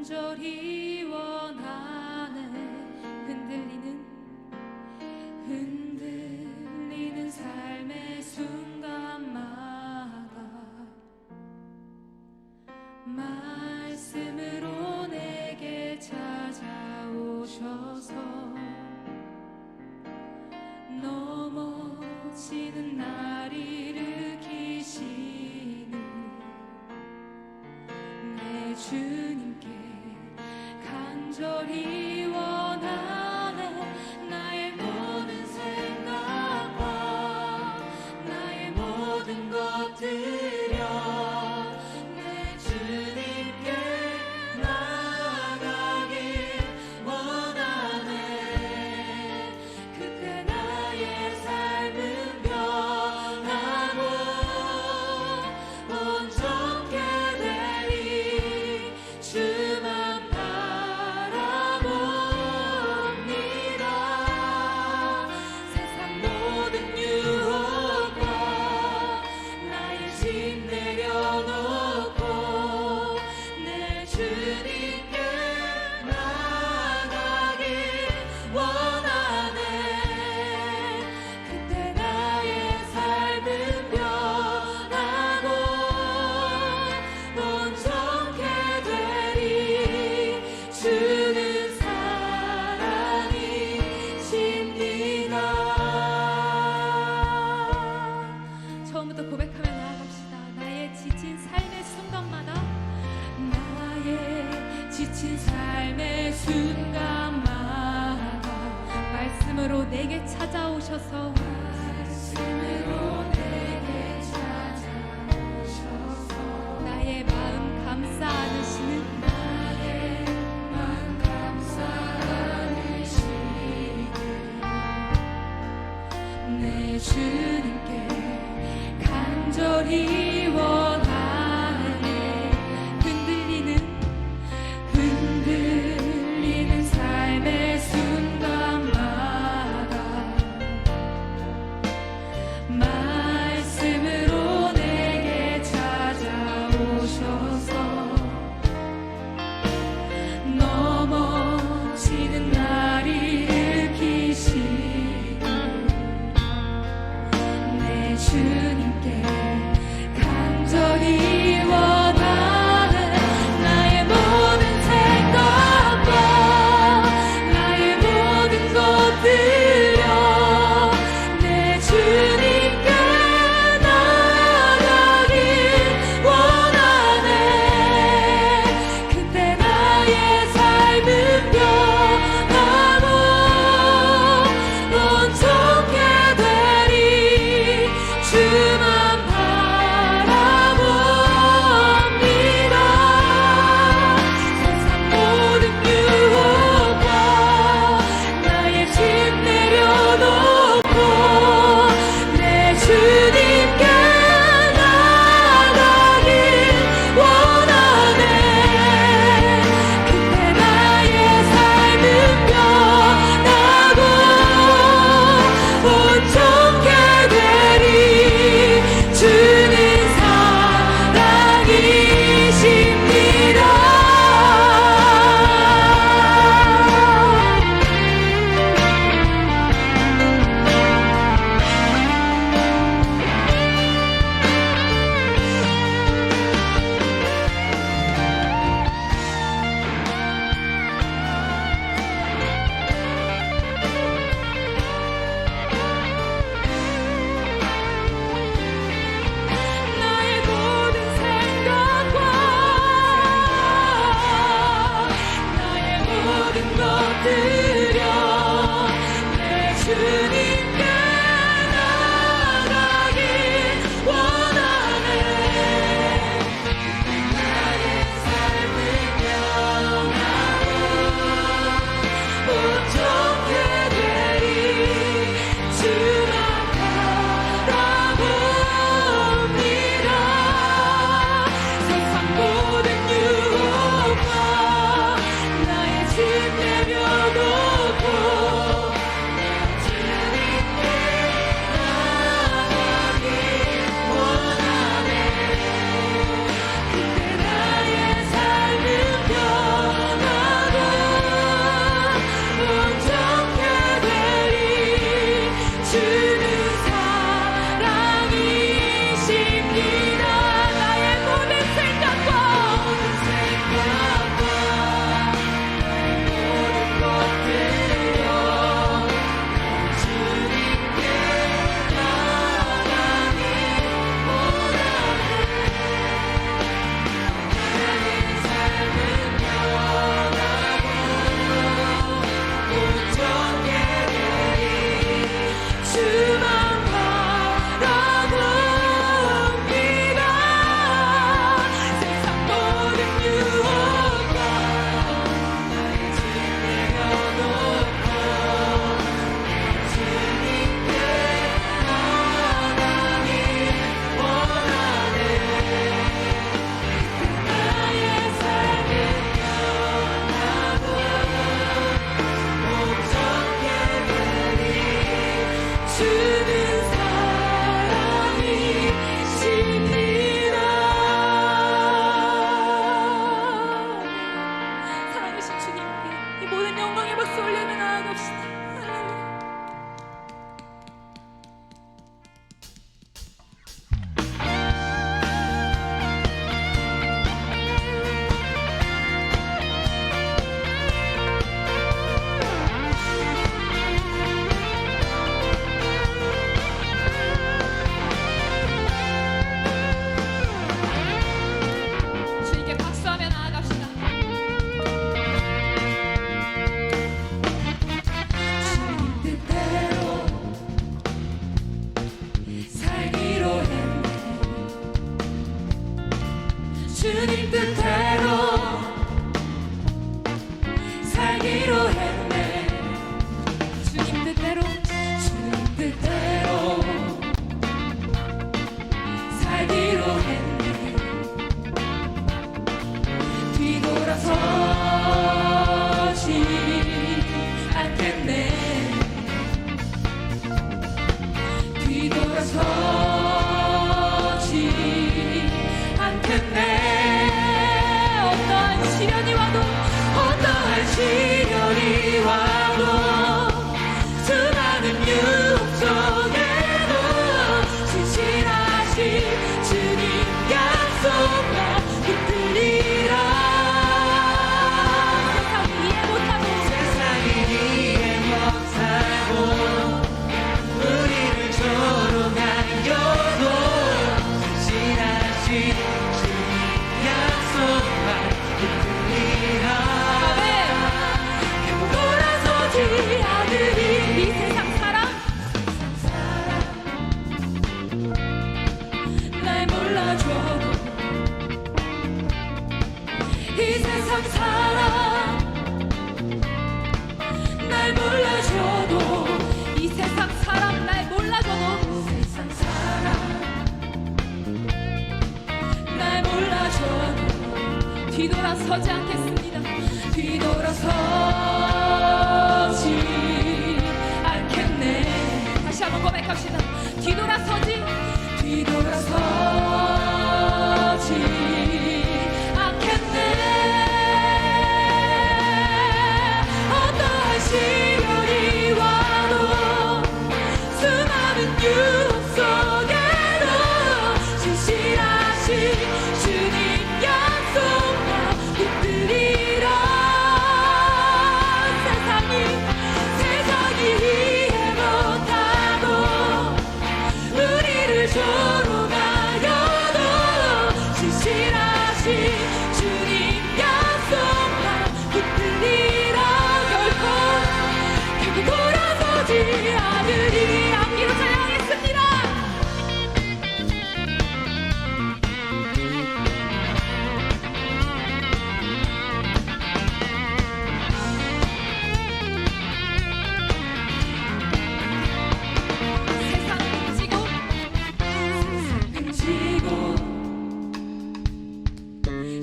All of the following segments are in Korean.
간절히 원하네. 흔들리는 삶의 순간마다 말씀으로 내게 찾아오셔서 넘어지는 날 일으키시는 내 주님께 간절히 원하네. 나의 모든 생각과 나의 모든 것들여 내 주님께 나가길 원하네. 그때 나의 삶은 변하고 온전케 되리. 주만 바라봅니다. 세상 모든 유혹과 나의 짐 내려놓고 내 주님께 나가길 원하네. 그때 나의 삶은 변하고 온전케 되리. 주는 사랑이십니다. 처음부터 고백하며 나아갑시다. 나의 지친 삶의 순간마다 말씀으로 내게 찾아오셔서 나의 마음 감싸 안으시는 내 주님께 간절히 원하네. 흔들리는 삶의 순간마다 말씀으로 내게 찾아오셔서 넘어지는 날 일으키시는 내 주님께 간절히 원하네. 나의 모든 생각과 나의 모든 것들여 내 주님께 나가길 원하네. 그때 나의 삶은 변하고 온전케 되리. 주만 바라봅니다. 세상 모든 유혹과 나의 짐 내려놓고 내 주님께 나가길 원하네. 그때 나의 삶은 변하고 온전케 되리. 주는 사랑이십니다. 나의 모든 생각과 나의 모든 것들여 내 주님께 나가길 원하네. 나의 삶을 변하고 온전케 되리. 주만 바라봅니다. 세상 모든 유혹과 나의 짐 내려놓고 하나님 모든 영광의 박수 올리며 나아갑시다. 할렐루야. 주님께 박수하며 나아갑시다. 주님 뜻대로 살기로 했네. 주님 뜻대로 살기로 했네. 주님 뜻대로 주님 뜻대로 살기로 했네. 뒤돌아서지 않겠네. 뒤돌아서지 않겠네. 어떠한 시련이 와도 어떠한 시련이 와도 수많은 유혹 속에도 신실하신 주님 약속과 붙들리라. 세상이 이해 못하고 세상이 이해 못하고 우리를 조롱하여도 신실하신 주님 약속과 붙들리라. 결국 돌아서지 아들이 이 세상 사람 날 몰라줘도 이 세상 사람 날 몰라줘도 이 세상 사람 날 몰라줘도 세상 사람 날 몰라줘도 뒤돌아서지 않겠습니다. 뒤돌아서지 않겠네. 다시 한번 고백합시다. 뒤돌아서지 뒤돌아서지 않겠네. 어떠한 시련이 와도 수많은 유혹 속에도 신실하신 주님 약속과 붙들리라. 세상이 이해 못하고 우리를 조롱하여도 신실하신 주님 약속과 붙들리라. 결국 돌아서지 아들이 앞뒤로 찬양하겠습니다. 세상 지고 지고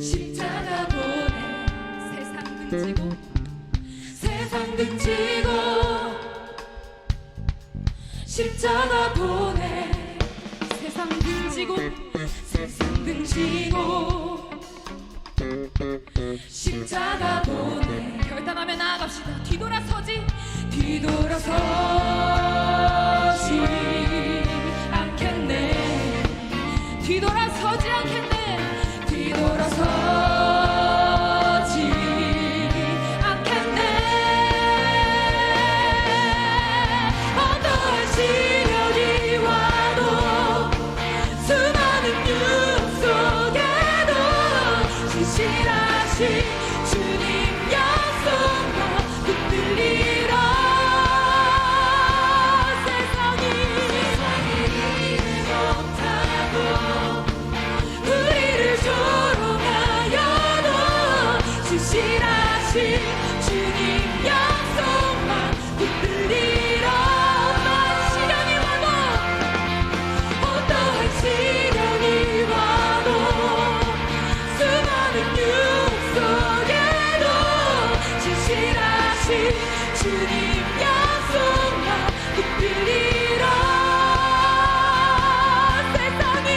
십자가 보내. 세상 등지고 세상 등지고 십자가 보내. 세상 등지고 세상 등지고 십자가 보내. 결단하며 나아갑시다. 뒤돌아서지 뒤돌아서지 않겠네. 뒤돌아서지 않겠네. 뒤돌아서지 않겠네. 어떠한 시련이 와도 수많은 유혹 속에도 신실하신 주님 약속과 붙들리라. 세상이 이해 못하고 우리를 조롱하여도 신실하신 주님 약속과 붙들리라. 어떠한 시련이 와도 수많은 유혹 속에도 신실하신 주님 약속과 붙들리라. 세상이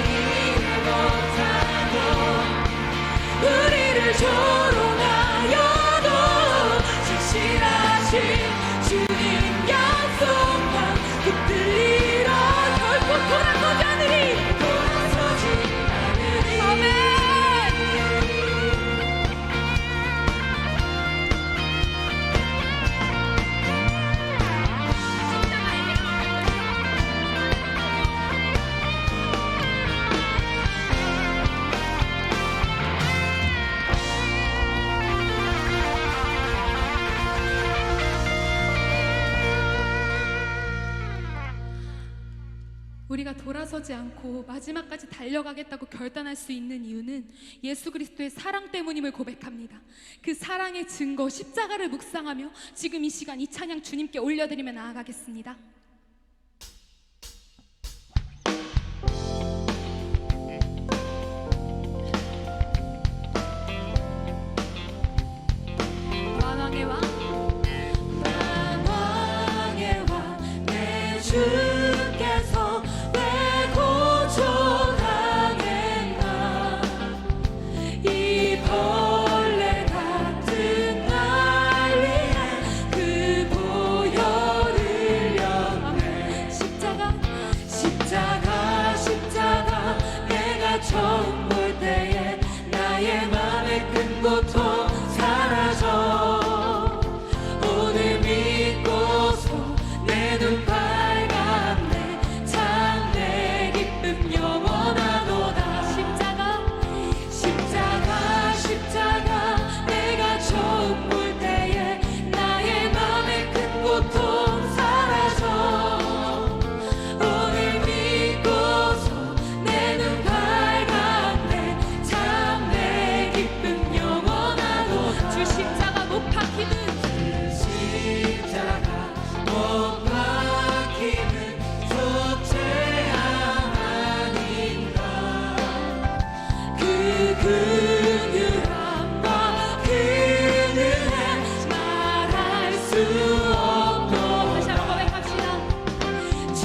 이해 못하고 우리를 조롱하여도 우리가 돌아서지 않고 마지막까지 달려가겠다고 결단할 수 있는 이유는 예수 그리스도의 사랑 때문임을 고백합니다. 그 사랑의 증거 십자가를 묵상하며 지금 이 시간 이 찬양 주님께 올려드리며 나아가겠습니다. 만왕의 왕 만왕의 왕 내 주께서 왜 고초당했나 이 벌레 같은 날 위해 그 보혈을 흘렸네. 십자가 내가 처음 볼 때에 나의 맘의 큰 고통 사라져. 오늘 믿고서 내 눈 밝았네. 참 내 기쁨 영원하도다. 십자가 내가 처음 볼 때에 나의 맘의 큰 고통 사라져. 오늘 믿고서 내 눈 밝았네. 참 내 기쁨 영원하도다. 주 십자가 못 박히는 십자가 못 박힘은 속죄함 아닌가. 그 긍휼함과 그 은혜 말할 수 없도다. 다시 한번 고백합시다. 주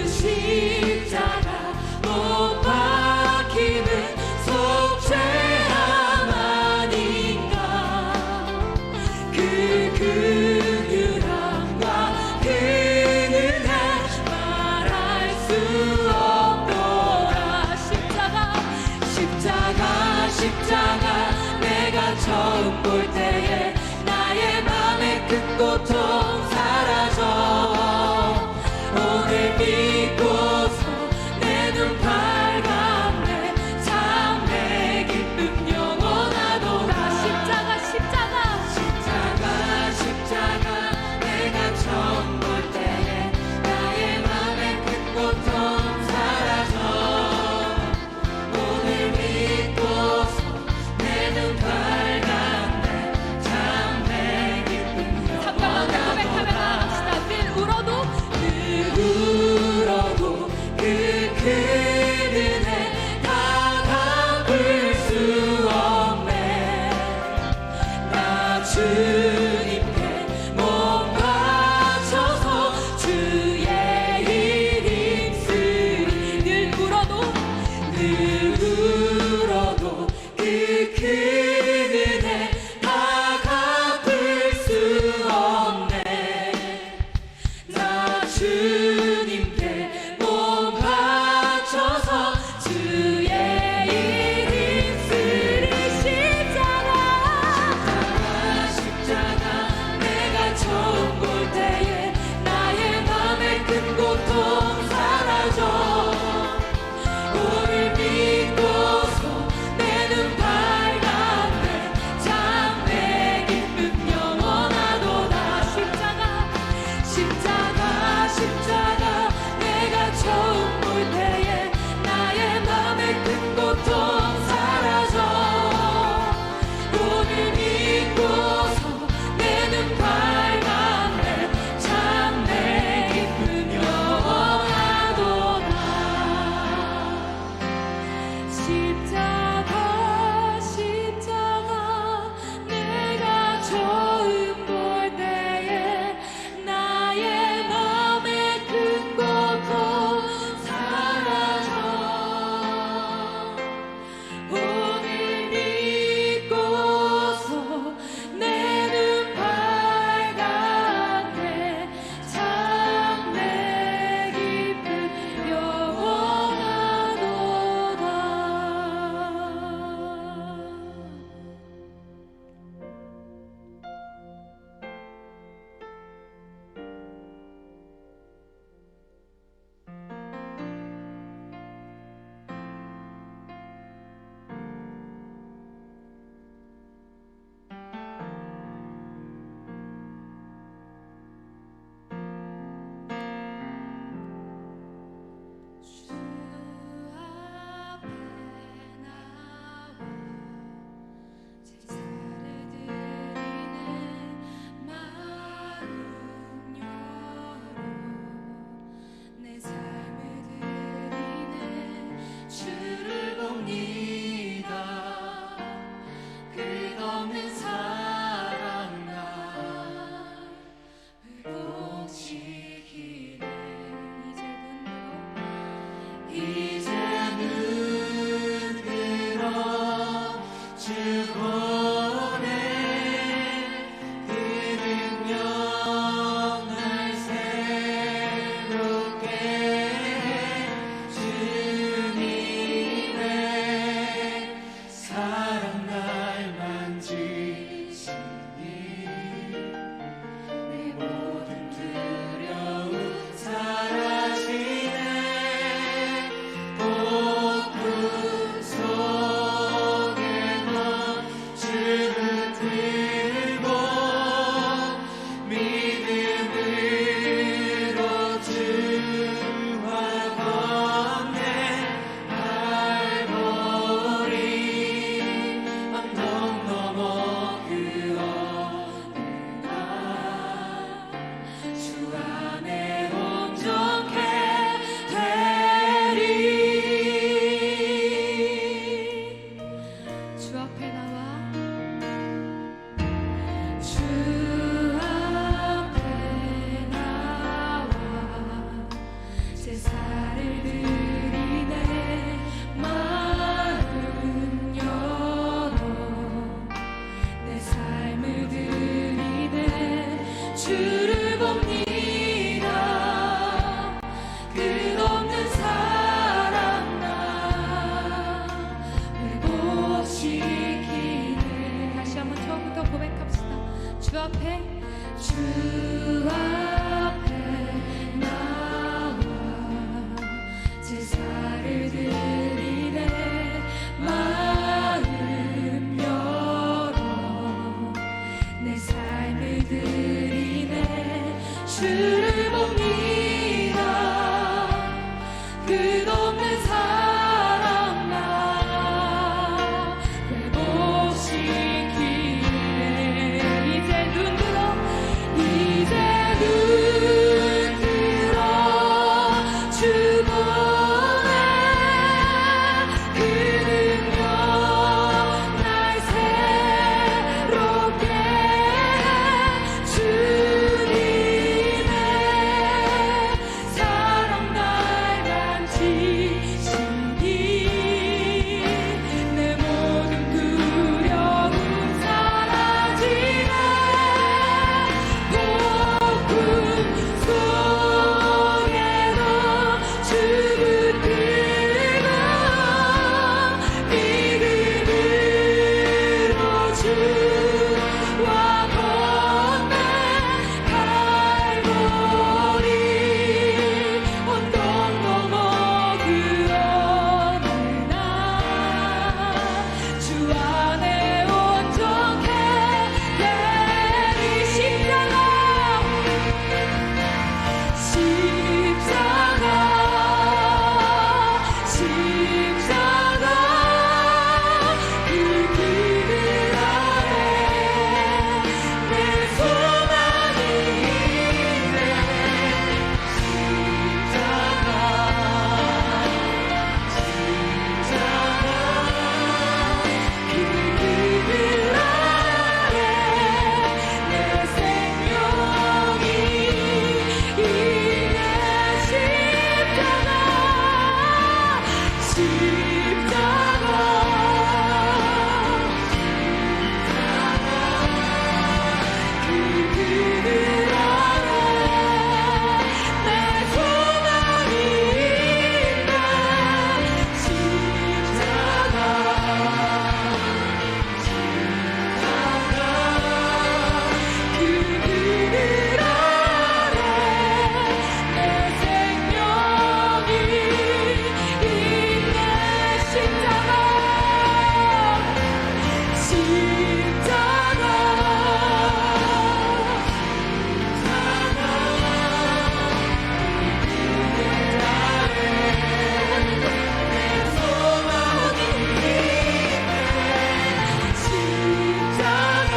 십자가 못 박힘은 속죄함 아닌가. 그 긍휼함과 그 은혜 말할 수 없도다. 십자가 내가 처음 볼 때에 나의 맘의 큰 고통 사라져. 오늘 믿고서 내 눈 밝았네. 참 내 기쁨 영원하도다. 십자가 내가 처음 볼 때에 나의 맘의 큰 고통 사라져. 오늘 믿고서 내 눈 밝았네. 참 내 기쁨 삼 가운데 고백하며 나아갑시다. 늘 울어도 그 큰 은혜 다 갚을 수 없네. 나 주님께 몸 바쳐서 주의 일 힘쓰리. 늘 울어도 그 큰 은혜 다 갚을 수 없네. 나 주님께 몸 바쳐서 주의 일 힘쓰리. 십자가 주를 봅니다. 끝없는 사랑 나 회복시키네. 다시 한번 처음부터 고백합시다. 주 앞에 나와 제사를 드리네. 마음 열어 내 삶을 드리네. 주를 봅니다. 끝없는 사랑 나 회복시키네. 이제 눈 들어 주 보네. 그 능력 날 새롭게 해. 주님의 사랑 날 만지시니 내 모든 두려움 사라지네. 폭풍 속에도 주 붙들고 믿음으로 주와 건네. 갈보리 언덕 넘어 그 어느 날 주 안에 온전해 되리. 십자가 그 그늘 아래 내 소망이 있네. 십자가 그 그늘 아래 내 생명이 있네. 그 그늘 아래 내 소망이 있네. 십자가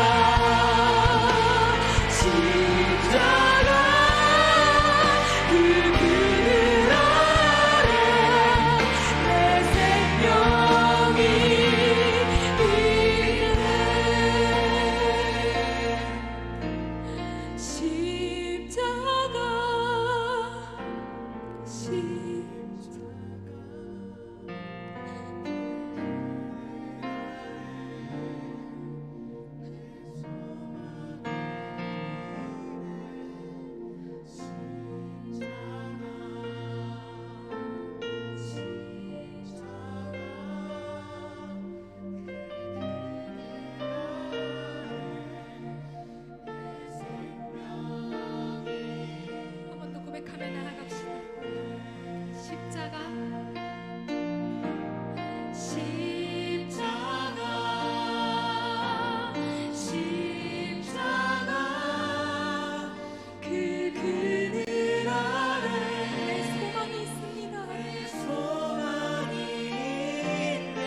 그 그늘 아래 내 생명이 있네. 십자가 한 번 더 고백하며 나아갑시다. 십자가 그 그늘 아래 내 소망이 있습니다. 내 소망이 있네.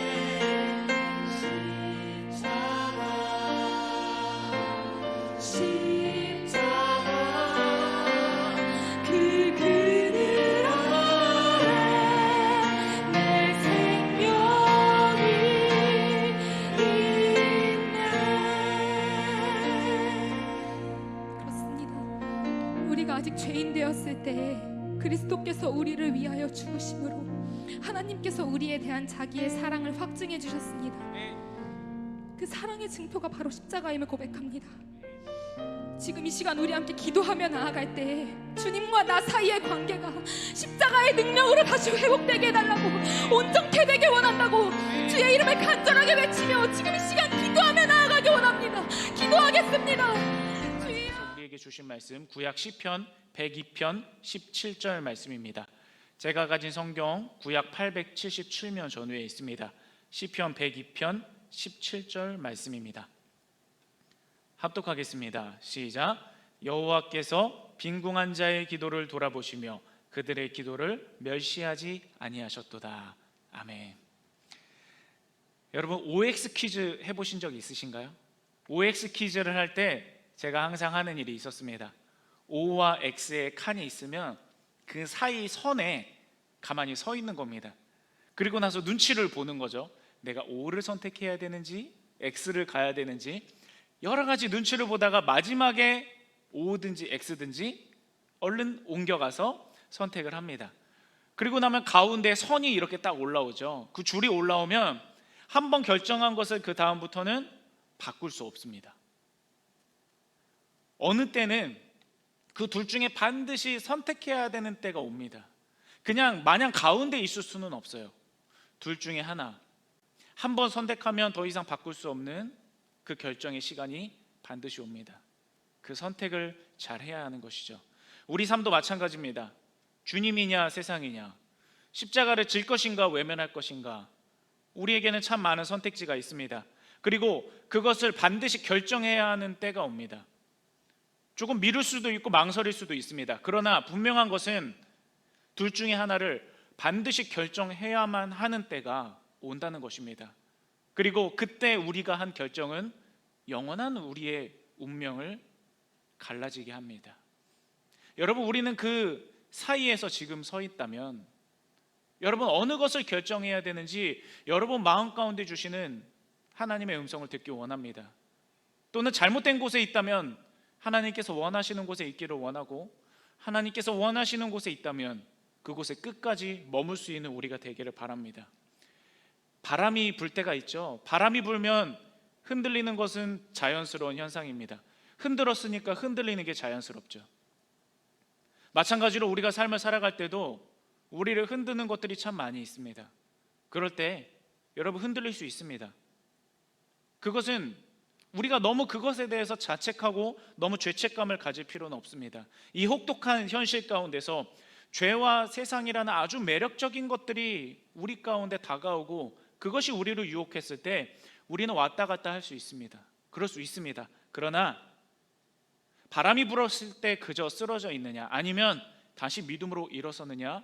십자가 그 그늘 아래 내 생명이 있네. 그렇습니다. 우리가 아직 죄인 되었을 때 그리스도께서 우리를 위하여 죽으심으로 하나님께서 우리에 대한 자기의 사랑을 확증해 주셨습니다. 그 사랑의 증표가 바로 십자가임을 고백합니다. 지금 이 시간 우리 함께 기도하며 나아갈 때 주님과 나 사이의 관계가 십자가의 능력으로 다시 회복되게 해달라고, 온전케 되게 원한다고 주의 이름을 간절하게 외치며 지금 이 시간 기도하며 나아가기 원합니다. 기도하겠습니다. 주여. 우리에게 주신 말씀 구약 시편 102편 17절 말씀입니다. 제가 가진 성경 구약 877면 전후에 있습니다. 시편 102편 17절 말씀입니다. 합독하겠습니다. 시작. 여호와께서 빈궁한 자의 기도를 돌아보시며 그들의 기도를 멸시하지 아니하셨도다. 아멘. 여러분, OX 퀴즈 해보신 적 있으신가요? OX 퀴즈를 할 때 제가 항상 하는 일이 있었습니다. O와 X의 칸이 있으면 그 사이 선에 가만히 서 있는 겁니다. 그리고 나서 눈치를 보는 거죠. 내가 O를 선택해야 되는지 X를 가야 되는지 여러 가지 눈치를 보다가 마지막에 O든지 X든지 얼른 옮겨가서 선택을 합니다. 그리고 나면 가운데 선이 이렇게 딱 올라오죠. 그 줄이 올라오면 한번 결정한 것을 그 다음부터는 바꿀 수 없습니다. 어느 때는 그 둘 중에 반드시 선택해야 되는 때가 옵니다. 그냥 마냥 가운데 있을 수는 없어요. 둘 중에 하나, 한 번 선택하면 더 이상 바꿀 수 없는 그 결정의 시간이 반드시 옵니다. 그 선택을 잘 해야 하는 것이죠. 우리 삶도 마찬가지입니다. 주님이냐 세상이냐, 십자가를 질 것인가 외면할 것인가, 우리에게는 참 많은 선택지가 있습니다. 그리고 그것을 반드시 결정해야 하는 때가 옵니다. 조금 미룰 수도 있고 망설일 수도 있습니다. 그러나 분명한 것은 둘 중에 하나를 반드시 결정해야만 하는 때가 온다는 것입니다. 그리고 그때 우리가 한 결정은 영원한 우리의 운명을 갈라지게 합니다. 여러분, 우리는 그 사이에서 지금 서 있다면 여러분 어느 것을 결정해야 되는지 여러분 마음 가운데 주시는 하나님의 음성을 듣기 원합니다. 또는 잘못된 곳에 있다면 하나님께서 원하시는 곳에 있기를 원하고, 하나님께서 원하시는 곳에 있다면 그곳에 끝까지 머물 수 있는 우리가 되기를 바랍니다. 바람이 불 때가 있죠. 바람이 불면 흔들리는 것은 자연스러운 현상입니다. 흔들었으니까 흔들리는 게 자연스럽죠. 마찬가지로 우리가 삶을 살아갈 때도 우리를 흔드는 것들이 참 많이 있습니다. 그럴 때 여러분 흔들릴 수 있습니다. 그것은 우리가 너무 그것에 대해서 자책하고 너무 죄책감을 가질 필요는 없습니다. 이 혹독한 현실 가운데서 죄와 세상이라는 아주 매력적인 것들이 우리 가운데 다가오고 그것이 우리를 유혹했을 때 우리는 왔다 갔다 할 수 있습니다. 그럴 수 있습니다. 그러나 바람이 불었을 때 그저 쓰러져 있느냐, 아니면 다시 믿음으로 일어서느냐,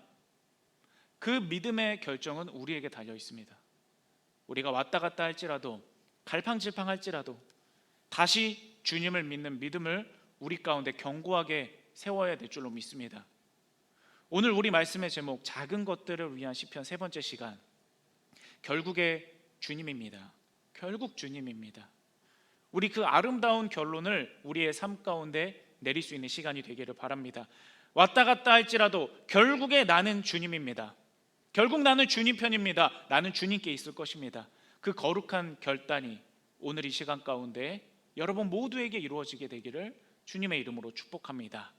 그 믿음의 결정은 우리에게 달려 있습니다. 우리가 왔다 갔다 할지라도, 갈팡질팡 할지라도 다시 주님을 믿는 믿음을 우리 가운데 견고하게 세워야 될 줄로 믿습니다. 오늘 우리 말씀의 제목, 작은 것들을 위한 시편 세 번째 시간, 결국에 주님입니다. 결국 주님입니다. 우리 그 아름다운 결론을 우리의 삶 가운데 내릴 수 있는 시간이 되기를 바랍니다. 왔다 갔다 할지라도 결국에 나는 주님입니다. 결국 나는 주님 편입니다. 나는 주님께 있을 것입니다. 그 거룩한 결단이 오늘 이 시간 가운데 여러분 모두에게 이루어지게 되기를 주님의 이름으로 축복합니다.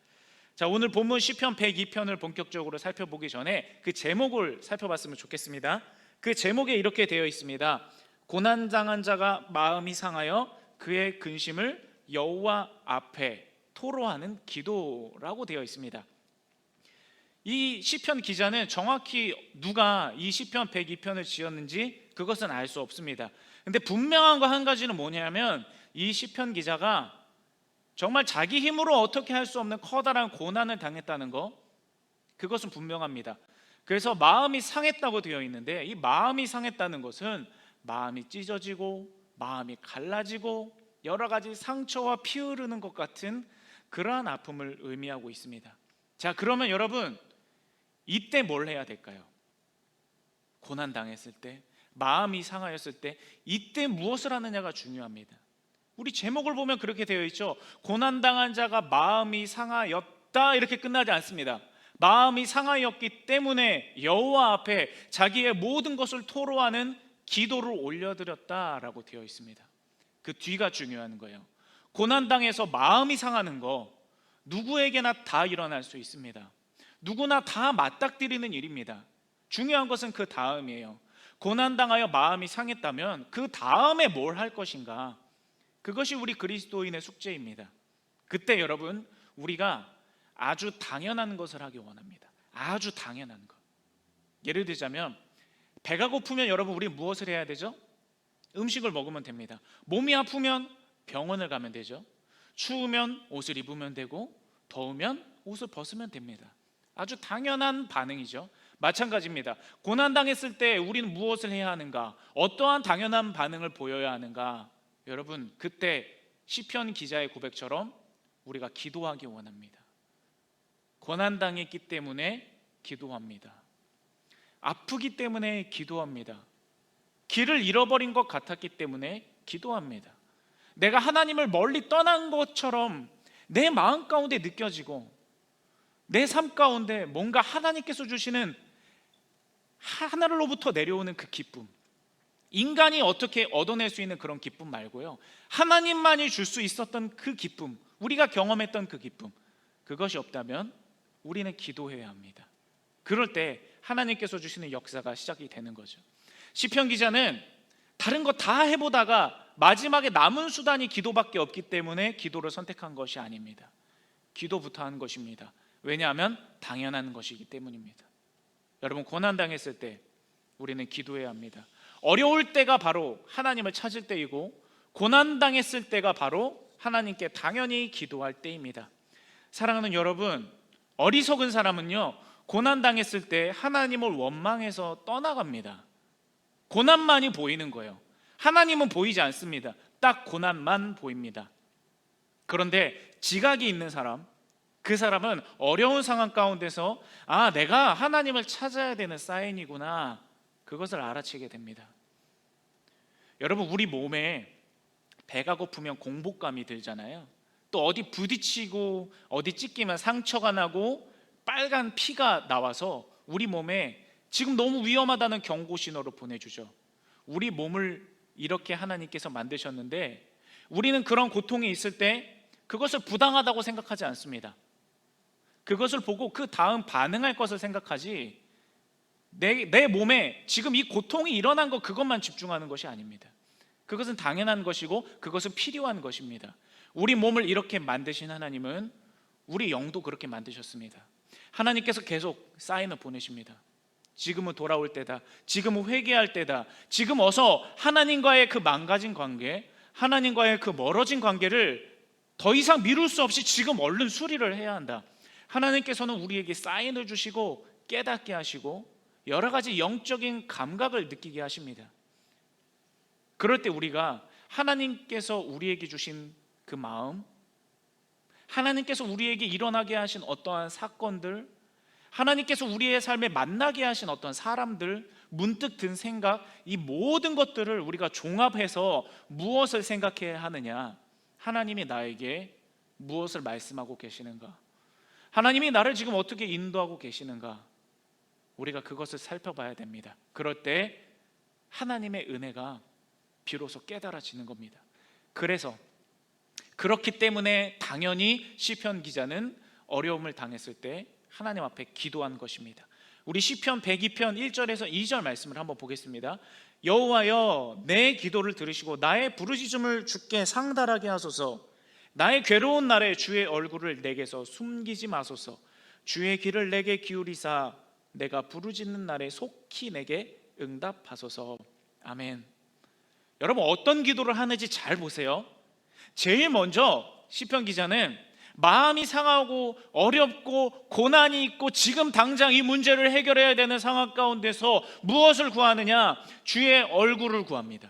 자, 오늘 본문 시편 102편을 본격적으로 살펴보기 전에 그 제목을 살펴봤으면 좋겠습니다. 그 제목에 이렇게 되어 있습니다. 고난당한 자가 마음이 상하여 그의 근심을 여호와 앞에 토로하는 기도라고 되어 있습니다. 이 시편 기자는 정확히 누가 이 시편 102편을 지었는지 그것은 알 수 없습니다. 근데 분명한 거 한 가지는 뭐냐면 이 시편 기자가 정말 자기 힘으로 어떻게 할 수 없는 커다란 고난을 당했다는 거, 그것은 분명합니다. 그래서 마음이 상했다고 되어 있는데, 이 마음이 상했다는 것은 마음이 찢어지고 마음이 갈라지고 여러 가지 상처와 피 흐르는 것 같은 그러한 아픔을 의미하고 있습니다. 자, 그러면 여러분 이때 뭘 해야 될까요? 고난 당했을 때, 마음이 상하였을 때 이때 무엇을 하느냐가 중요합니다. 우리 제목을 보면 그렇게 되어 있죠. 고난당한 자가 마음이 상하였다, 이렇게 끝나지 않습니다. 마음이 상하였기 때문에 여호와 앞에 자기의 모든 것을 토로하는 기도를 올려드렸다라고 되어 있습니다. 그 뒤가 중요한 거예요. 고난당해서 마음이 상하는 거 누구에게나 다 일어날 수 있습니다. 누구나 다 맞닥뜨리는 일입니다. 중요한 것은 그 다음이에요. 고난당하여 마음이 상했다면 그 다음에 뭘 할 것인가? 그것이 우리 그리스도인의 숙제입니다. 그때 여러분, 우리가 아주 당연한 것을 하기 원합니다. 아주 당연한 것. 예를 들자면 배가 고프면 여러분, 우리 무엇을 해야 되죠? 음식을 먹으면 됩니다. 몸이 아프면 병원을 가면 되죠. 추우면 옷을 입으면 되고 더우면 옷을 벗으면 됩니다. 아주 당연한 반응이죠. 마찬가지입니다. 고난당했을 때 우리는 무엇을 해야 하는가? 어떠한 당연한 반응을 보여야 하는가? 여러분, 그때 시편 기자의 고백처럼 우리가 기도하기 원합니다. 고난당했기 때문에 기도합니다. 아프기 때문에 기도합니다. 길을 잃어버린 것 같았기 때문에 기도합니다. 내가 하나님을 멀리 떠난 것처럼 내 마음 가운데 느껴지고 내 삶 가운데 뭔가 하나님께서 주시는 하늘로부터 내려오는 그 기쁨, 인간이 어떻게 얻어낼 수 있는 그런 기쁨 말고요, 하나님만이 줄 수 있었던 그 기쁨, 우리가 경험했던 그 기쁨, 그것이 없다면 우리는 기도해야 합니다. 그럴 때 하나님께서 주시는 역사가 시작이 되는 거죠. 시편 기자는 다른 거 다 해보다가 마지막에 남은 수단이 기도밖에 없기 때문에 기도를 선택한 것이 아닙니다. 기도부터 한 것입니다. 왜냐하면 당연한 것이기 때문입니다. 여러분, 고난당했을 때 우리는 기도해야 합니다. 어려울 때가 바로 하나님을 찾을 때이고 고난당했을 때가 바로 하나님께 당연히 기도할 때입니다. 사랑하는 여러분, 어리석은 사람은요, 고난당했을 때 하나님을 원망해서 떠나갑니다. 고난만이 보이는 거예요. 하나님은 보이지 않습니다. 딱 고난만 보입니다. 그런데 지각이 있는 사람, 그 사람은 어려운 상황 가운데서 내가 하나님을 찾아야 되는 사인이구나, 그것을 알아채게 됩니다. 여러분, 우리 몸에 배가 고프면 공복감이 들잖아요. 또 어디 부딪히고 어디 찢기면 상처가 나고 빨간 피가 나와서 우리 몸에 지금 너무 위험하다는 경고 신호를 보내주죠. 우리 몸을 이렇게 하나님께서 만드셨는데 우리는 그런 고통이 있을 때 그것을 부당하다고 생각하지 않습니다. 그것을 보고 그 다음 반응할 것을 생각하지, 내 몸에 지금 이 고통이 일어난 것, 그것만 집중하는 것이 아닙니다. 그것은 당연한 것이고 그것은 필요한 것입니다. 우리 몸을 이렇게 만드신 하나님은 우리 영도 그렇게 만드셨습니다. 하나님께서 계속 사인을 보내십니다. 지금은 돌아올 때다. 지금은 회개할 때다. 지금 어서 하나님과의 그 망가진 관계, 하나님과의 그 멀어진 관계를 더 이상 미룰 수 없이 지금 얼른 수리를 해야 한다. 하나님께서는 우리에게 사인을 주시고 깨닫게 하시고 여러 가지 영적인 감각을 느끼게 하십니다. 그럴 때 우리가 하나님께서 우리에게 주신 그 마음, 하나님께서 우리에게 일어나게 하신 어떠한 사건들, 하나님께서 우리의 삶에 만나게 하신 어떤 사람들, 문득 든 생각, 이 모든 것들을 우리가 종합해서 무엇을 생각해야 하느냐? 하나님이 나에게 무엇을 말씀하고 계시는가? 하나님이 나를 지금 어떻게 인도하고 계시는가? 우리가 그것을 살펴봐야 됩니다. 그럴 때 하나님의 은혜가 비로소 깨달아지는 겁니다. 그래서 그렇기 때문에 당연히 시편 기자는 어려움을 당했을 때 하나님 앞에 기도한 것입니다. 우리 시편 102편 1절에서 2절 말씀을 한번 보겠습니다. 여호와여, 내 기도를 들으시고 나의 부르짖음을 주께 상달하게 하소서. 나의 괴로운 날에 주의 얼굴을 내게서 숨기지 마소서. 주의 귀를 내게 기울이사 내가 부르짖는 날에 속히 내게 응답하소서. 아멘. 여러분, 어떤 기도를 하는지 잘 보세요. 제일 먼저 시편 기자는 마음이 상하고 어렵고 고난이 있고 지금 당장 이 문제를 해결해야 되는 상황 가운데서 무엇을 구하느냐? 주의 얼굴을 구합니다.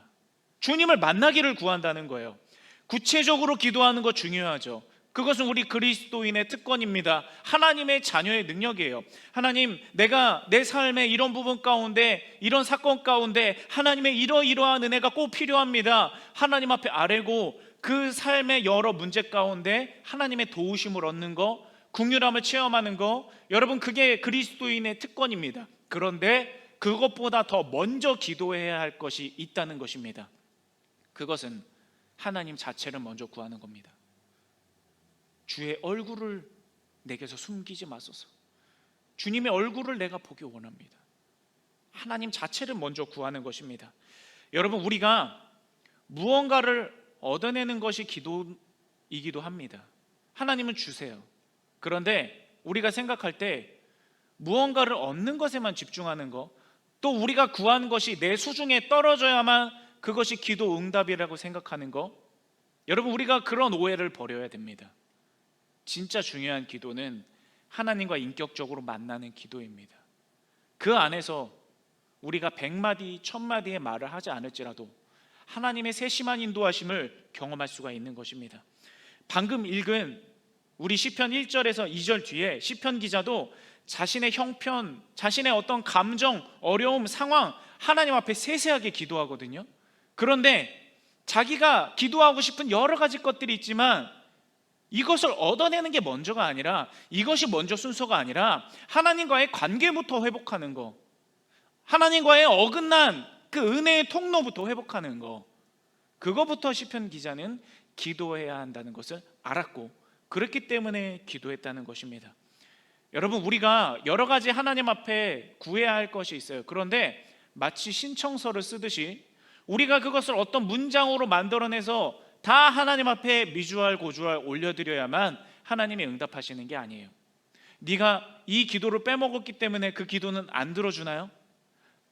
주님을 만나기를 구한다는 거예요. 구체적으로 기도하는 거 중요하죠. 그것은 우리 그리스도인의 특권입니다. 하나님의 자녀의 능력이에요. 하나님, 내가 내 삶의 이런 부분 가운데, 이런 사건 가운데 하나님의 이러이러한 은혜가 꼭 필요합니다. 하나님 앞에 아뢰고 그 삶의 여러 문제 가운데 하나님의 도우심을 얻는 거, 긍휼함을 체험하는 거, 여러분, 그게 그리스도인의 특권입니다. 그런데 그것보다 더 먼저 기도해야 할 것이 있다는 것입니다. 그것은 하나님 자체를 먼저 구하는 겁니다. 주의 얼굴을 내게서 숨기지 마소서. 주님의 얼굴을 내가 보기 원합니다. 하나님 자체를 먼저 구하는 것입니다. 여러분, 우리가 무언가를 얻어내는 것이 기도이기도 합니다. 하나님은 주세요. 그런데 우리가 생각할 때 무언가를 얻는 것에만 집중하는 것, 또 우리가 구한 것이 내 수중에 떨어져야만 그것이 기도 응답이라고 생각하는 것, 여러분, 우리가 그런 오해를 버려야 됩니다. 진짜 중요한 기도는 하나님과 인격적으로 만나는 기도입니다. 그 안에서 우리가 100마디, 1000마디의 말을 하지 않을지라도 하나님의 세심한 인도하심을 경험할 수가 있는 것입니다. 방금 읽은 우리 시편 1절에서 2절 뒤에 시편 기자도 자신의 형편, 자신의 어떤 감정, 어려움, 상황 하나님 앞에 세세하게 기도하거든요. 그런데 자기가 기도하고 싶은 여러 가지 것들이 있지만 이것을 얻어내는 게 먼저가 아니라, 이것이 먼저 순서가 아니라 하나님과의 관계부터 회복하는 거, 하나님과의 어긋난 그 은혜의 통로부터 회복하는 거, 그거부터 시편 기자는 기도해야 한다는 것을 알았고 그렇기 때문에 기도했다는 것입니다. 여러분, 우리가 여러 가지 하나님 앞에 구해야 할 것이 있어요. 그런데 마치 신청서를 쓰듯이 우리가 그것을 어떤 문장으로 만들어내서 다 하나님 앞에 미주알 고주알 올려드려야만 하나님이 응답하시는 게 아니에요. 네가 이 기도를 빼먹었기 때문에 그 기도는 안 들어주나요?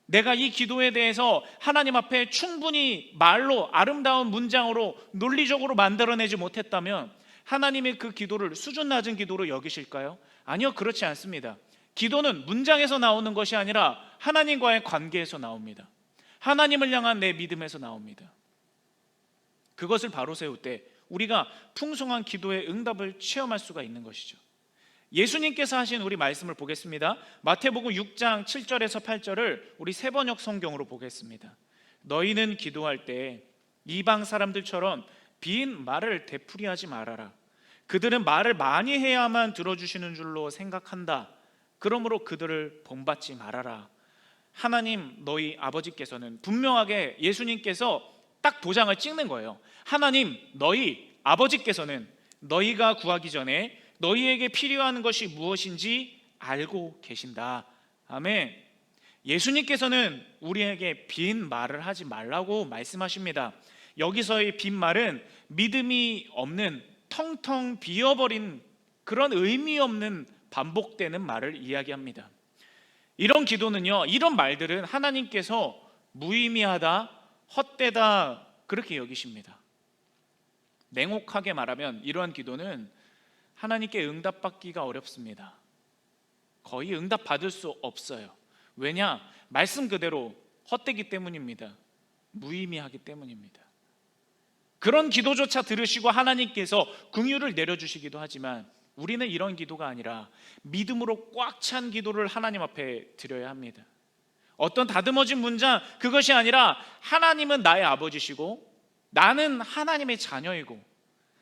내가 이 기도에 대해서 하나님 앞에 충분히 말로 아름다운 문장으로 논리적으로 만들어내지 못했다면 하나님이 그 기도를 수준 낮은 기도로 여기실까요? 아니요, 그렇지 않습니다. 기도는 문장에서 나오는 것이 아니라 하나님과의 관계에서 나옵니다. 하나님을 향한 내 믿음에서 나옵니다. 그것을 바로 세울 때 우리가 풍성한 기도의 응답을 체험할 수가 있는 것이죠. 예수님께서 하신 우리 말씀을 보겠습니다. 마태복음 6장 7절에서 8절을 우리 새번역 성경으로 보겠습니다. 너희는 기도할 때 이방 사람들처럼 빈 말을 되풀이하지 말아라. 그들은 말을 많이 해야만 들어주시는 줄로 생각한다. 그러므로 그들을 본받지 말아라. 하나님 너희 아버지께서는, 분명하게 예수님께서 딱 도장을 찍는 거예요. 하나님 너희 아버지께서는 너희가 구하기 전에 너희에게 필요한 것이 무엇인지 알고 계신다. 아멘. 예수님께서는 우리에게 빈 말을 하지 말라고 말씀하십니다. 여기서의 빈 말은 믿음이 없는, 텅텅 비어버린 그런 의미 없는 반복되는 말을 이야기합니다. 이런 기도는요, 이런 말들은 하나님께서 무의미하다, 헛되다 그렇게 여기십니다. 냉혹하게 말하면 이러한 기도는 하나님께 응답받기가 어렵습니다. 거의 응답받을 수 없어요. 왜냐? 말씀 그대로 헛되기 때문입니다. 무의미하기 때문입니다. 그런 기도조차 들으시고 하나님께서 긍휼을 내려주시기도 하지만 우리는 이런 기도가 아니라 믿음으로 꽉 찬 기도를 하나님 앞에 드려야 합니다. 어떤 다듬어진 문장, 그것이 아니라 하나님은 나의 아버지시고 나는 하나님의 자녀이고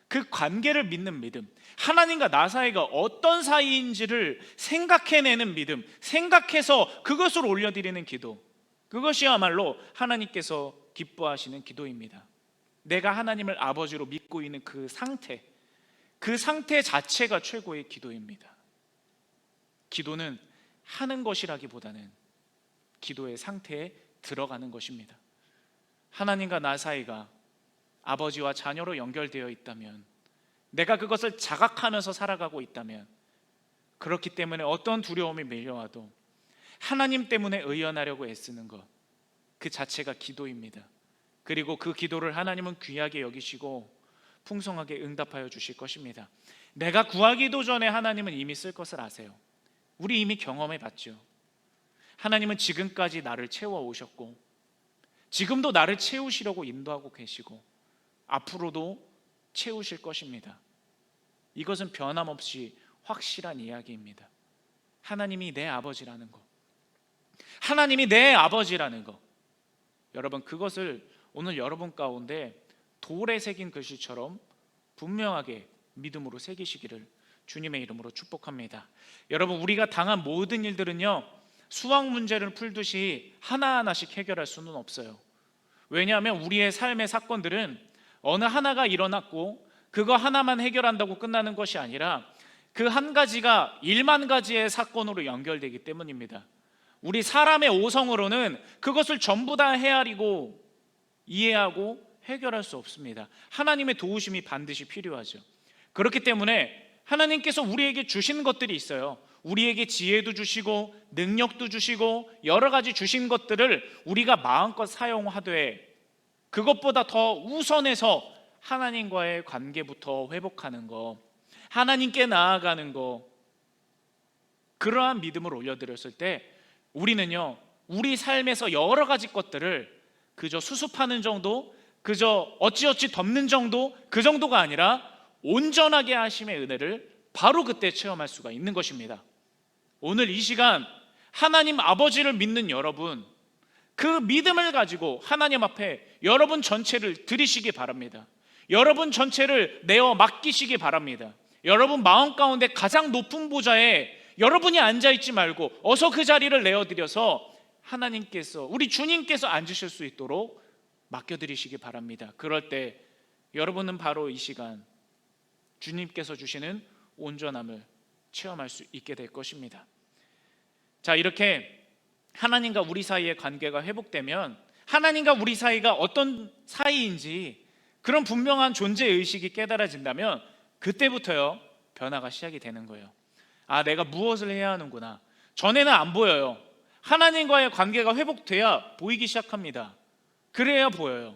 그 관계를 믿는 믿음, 하나님과 나 사이가 어떤 사이인지를 생각해내는 믿음, 생각해서 그것을 올려드리는 기도, 그것이야말로 하나님께서 기뻐하시는 기도입니다. 내가 하나님을 아버지로 믿고 있는 그 상태, 그 상태 자체가 최고의 기도입니다. 기도는 하는 것이라기보다는 기도의 상태에 들어가는 것입니다. 하나님과 나 사이가 아버지와 자녀로 연결되어 있다면, 내가 그것을 자각하면서 살아가고 있다면, 그렇기 때문에 어떤 두려움이 밀려와도 하나님 때문에 의연하려고 애쓰는 것, 그 자체가 기도입니다. 그리고 그 기도를 하나님은 귀하게 여기시고 풍성하게 응답하여 주실 것입니다. 내가 구하기도 전에 하나님은 이미 쓸 것을 아세요. 우리 이미 경험해 봤죠. 하나님은 지금까지 나를 채워 오셨고 지금도 나를 채우시려고 인도하고 계시고 앞으로도 채우실 것입니다. 이것은 변함없이 확실한 이야기입니다. 하나님이 내 아버지라는 것, 하나님이 내 아버지라는 것, 여러분 그것을 오늘 여러분 가운데 돌에 새긴 글씨처럼 분명하게 믿음으로 새기시기를 주님의 이름으로 축복합니다. 여러분, 우리가 당한 모든 일들은요, 수학 문제를 풀듯이 하나하나씩 해결할 수는 없어요. 왜냐하면 우리의 삶의 사건들은 어느 하나가 일어났고 그거 하나만 해결한다고 끝나는 것이 아니라 그 한 가지가 1만 가지의 사건으로 연결되기 때문입니다. 우리 사람의 오성으로는 그것을 전부 다 헤아리고 이해하고 해결할 수 없습니다. 하나님의 도우심이 반드시 필요하죠. 그렇기 때문에 하나님께서 우리에게 주신 것들이 있어요. 우리에게 지혜도 주시고 능력도 주시고 여러 가지 주신 것들을 우리가 마음껏 사용하되, 그것보다 더 우선해서 하나님과의 관계부터 회복하는 거, 하나님께 나아가는 거, 그러한 믿음을 올려드렸을 때 우리는요, 우리 삶에서 여러 가지 것들을 그저 수습하는 정도, 그저 어찌어찌 덮는 정도, 그 정도가 아니라 온전하게 하심의 은혜를 바로 그때 체험할 수가 있는 것입니다. 오늘 이 시간 하나님 아버지를 믿는 여러분, 그 믿음을 가지고 하나님 앞에 여러분 전체를 드리시기 바랍니다. 여러분 전체를 내어 맡기시기 바랍니다. 여러분 마음 가운데 가장 높은 보좌에 여러분이 앉아있지 말고 어서 그 자리를 내어드려서 하나님께서, 우리 주님께서 앉으실 수 있도록 맡겨드리시기 바랍니다. 그럴 때 여러분은 바로 이 시간 주님께서 주시는 온전함을 체험할 수 있게 될 것입니다. 자, 이렇게 하나님과 우리 사이의 관계가 회복되면 하나님과 우리 사이가 어떤 사이인지 그런 분명한 존재의식이 깨달아진다면 그때부터요, 변화가 시작이 되는 거예요. 아, 내가 무엇을 해야 하는구나. 전에는 안 보여요. 하나님과의 관계가 회복돼야 보이기 시작합니다. 그래야 보여요.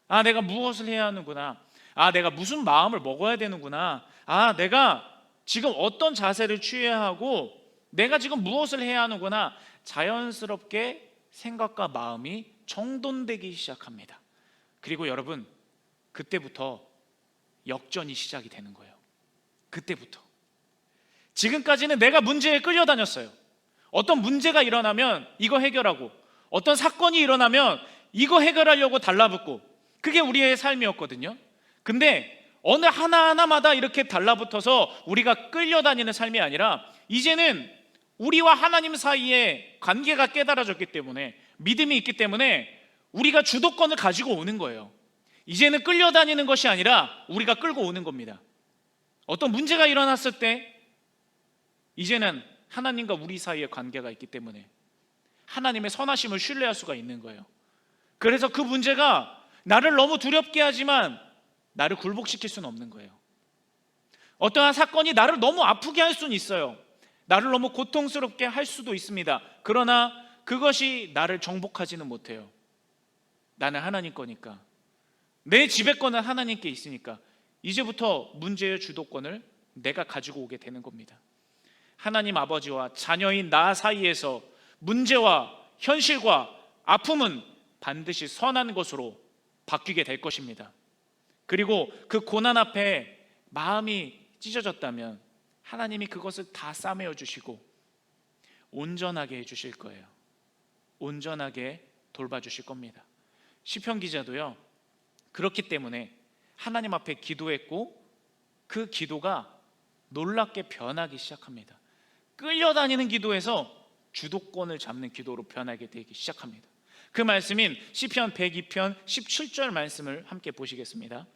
아, 내가 무엇을 해야 하는구나. 아, 내가 무슨 마음을 먹어야 되는구나. 아, 내가 지금 어떤 자세를 취해야 하고 내가 지금 무엇을 해야 하는구나. 자연스럽게 생각과 마음이 정돈되기 시작합니다. 그리고 여러분, 그때부터 역전이 시작이 되는 거예요. 그때부터. 지금까지는 내가 문제에 끌려다녔어요. 어떤 문제가 일어나면 이거 해결하고, 어떤 사건이 일어나면 이거 해결하려고 달라붙고, 그게 우리의 삶이었거든요. 근데 어느 하나하나마다 이렇게 달라붙어서 우리가 끌려다니는 삶이 아니라 이제는 우리와 하나님 사이에 관계가 깨달아졌기 때문에, 믿음이 있기 때문에 우리가 주도권을 가지고 오는 거예요. 이제는 끌려다니는 것이 아니라 우리가 끌고 오는 겁니다. 어떤 문제가 일어났을 때 이제는 하나님과 우리 사이에 관계가 있기 때문에 하나님의 선하심을 신뢰할 수가 있는 거예요. 그래서 그 문제가 나를 너무 두렵게 하지만 나를 굴복시킬 수는 없는 거예요. 어떠한 사건이 나를 너무 아프게 할 수는 있어요. 나를 너무 고통스럽게 할 수도 있습니다. 그러나 그것이 나를 정복하지는 못해요. 나는 하나님 거니까, 내 지배권은 하나님께 있으니까 이제부터 문제의 주도권을 내가 가지고 오게 되는 겁니다. 하나님 아버지와 자녀인 나 사이에서 문제와 현실과 아픔은 반드시 선한 것으로 바뀌게 될 것입니다. 그리고 그 고난 앞에 마음이 찢어졌다면 하나님이 그것을 다 싸매어 주시고 온전하게 해주실 거예요. 온전하게 돌봐주실 겁니다. 시편 기자도요, 그렇기 때문에 하나님 앞에 기도했고 그 기도가 놀랍게 변하기 시작합니다. 끌려다니는 기도에서 주도권을 잡는 기도로 변하게 되기 시작합니다. 그 말씀인 시편 102편 17절 말씀을 함께 보시겠습니다.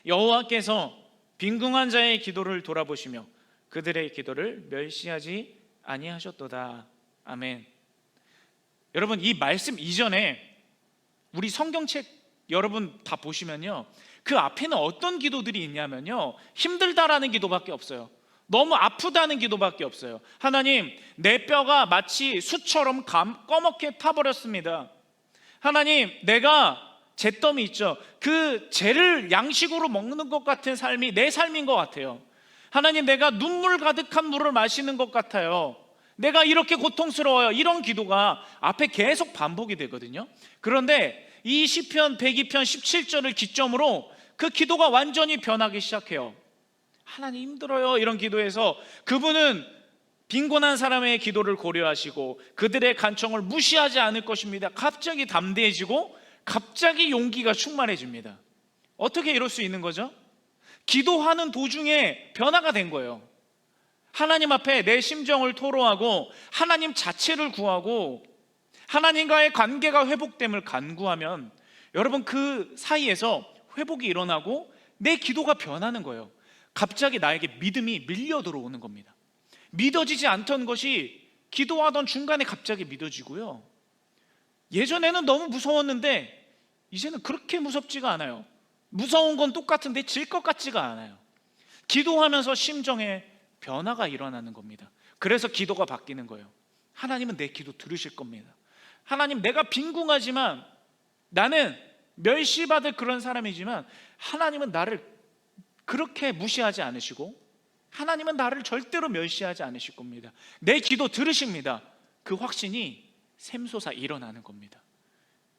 여호와께서 빈궁한 자의 기도를 돌아보시며 그들의 기도를 멸시하지 아니하셨도다. 아멘. 여러분, 이 말씀 이전에 우리 성경책 여러분 다 보시면요, 그 앞에는 어떤 기도들이 있냐면요, 힘들다라는 기도밖에 없어요. 너무 아프다는 기도밖에 없어요. 하나님, 내 뼈가 마치 숯처럼 꺼멓게 타버렸습니다. 하나님, 내가 잿더미 있죠, 그 잿을 양식으로 먹는 것 같은 삶이 내 삶인 것 같아요. 하나님, 내가 눈물 가득한 물을 마시는 것 같아요. 내가 이렇게 고통스러워요. 이런 기도가 앞에 계속 반복이 되거든요. 그런데 이 시편 102편 17절을 기점으로 그 기도가 완전히 변하기 시작해요. 하나님, 힘들어요. 이런 기도에서 그분은 빈곤한 사람의 기도를 고려하시고 그들의 간청을 무시하지 않을 것입니다. 갑자기 담대해지고 갑자기 용기가 충만해집니다. 어떻게 이럴 수 있는 거죠? 기도하는 도중에 변화가 된 거예요. 하나님 앞에 내 심정을 토로하고 하나님 자체를 구하고 하나님과의 관계가 회복됨을 간구하면 여러분, 그 사이에서 회복이 일어나고 내 기도가 변하는 거예요. 갑자기 나에게 믿음이 밀려 들어오는 겁니다. 믿어지지 않던 것이 기도하던 중간에 갑자기 믿어지고요. 예전에는 너무 무서웠는데 이제는 그렇게 무섭지가 않아요. 무서운 건 똑같은데 질 것 같지가 않아요. 기도하면서 심정에 변화가 일어나는 겁니다. 그래서 기도가 바뀌는 거예요. 하나님은 내 기도 들으실 겁니다. 하나님, 내가 빈궁하지만, 나는 멸시받을 그런 사람이지만 하나님은 나를 그렇게 무시하지 않으시고 하나님은 나를 절대로 멸시하지 않으실 겁니다. 내 기도 들으십니다. 그 확신이 샘솟아 일어나는 겁니다.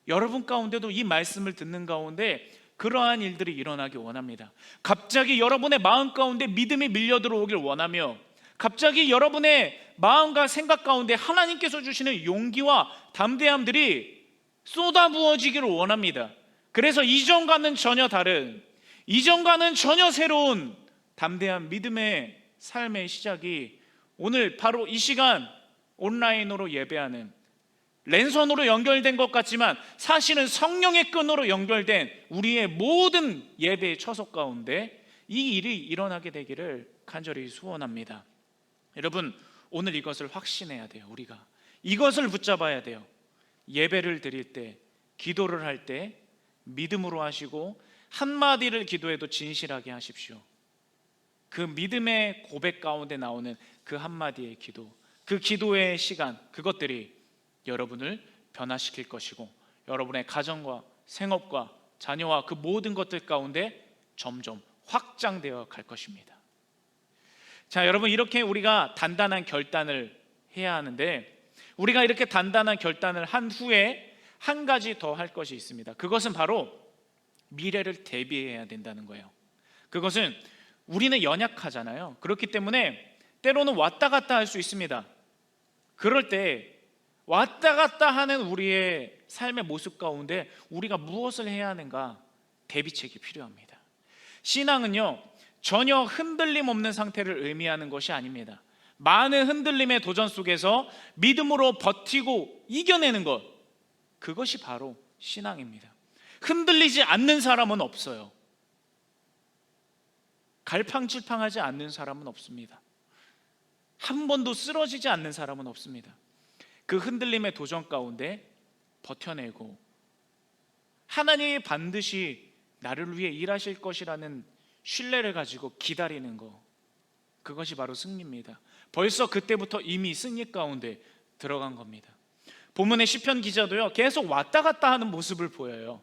여러분 가운데도 이 말씀을 듣는 가운데 그러한 일들이 일어나기 원합니다. 갑자기 여러분의 마음 가운데 믿음이 밀려 들어오길 원하며, 갑자기 여러분의 마음과 생각 가운데 하나님께서 주시는 용기와 담대함들이 쏟아 부어지기를 원합니다. 그래서 이전과는 전혀 다른, 이전과는 전혀 새로운 담대한 믿음의 삶의 시작이 오늘 바로 이 시간 온라인으로 예배하는, 랜선으로 연결된 것 같지만 사실은 성령의 끈으로 연결된 우리의 모든 예배의 처석 가운데 이 일이 일어나게 되기를 간절히 소원합니다. 여러분, 오늘 이것을 확신해야 돼요. 우리가 이것을 붙잡아야 돼요. 예배를 드릴 때, 기도를 할 때 믿음으로 하시고 한마디를 기도해도 진실하게 하십시오. 그 믿음의 고백 가운데 나오는 그 한마디의 기도, 그 기도의 시간, 그것들이 여러분을 변화시킬 것이고 여러분의 가정과 생업과 자녀와 그 모든 것들 가운데 점점 확장되어 갈 것입니다. 자, 여러분, 이렇게 우리가 단단한 결단을 해야 하는데, 우리가 이렇게 단단한 결단을 한 후에 한 가지 더 할 것이 있습니다. 그것은 바로 미래를 대비해야 된다는 거예요. 그것은 우리는 연약하잖아요. 그렇기 때문에 때로는 왔다 갔다 할 수 있습니다. 그럴 때 왔다 갔다 하는 우리의 삶의 모습 가운데 우리가 무엇을 해야 하는가, 대비책이 필요합니다. 신앙은요, 전혀 흔들림 없는 상태를 의미하는 것이 아닙니다. 많은 흔들림의 도전 속에서 믿음으로 버티고 이겨내는 것, 그것이 바로 신앙입니다. 흔들리지 않는 사람은 없어요. 갈팡질팡하지 않는 사람은 없습니다. 한 번도 쓰러지지 않는 사람은 없습니다. 그 흔들림의 도전 가운데 버텨내고 하나님이 반드시 나를 위해 일하실 것이라는 신뢰를 가지고 기다리는 것, 그것이 바로 승리입니다. 벌써 그때부터 이미 승리 가운데 들어간 겁니다. 본문의 시편 기자도요, 계속 왔다 갔다 하는 모습을 보여요.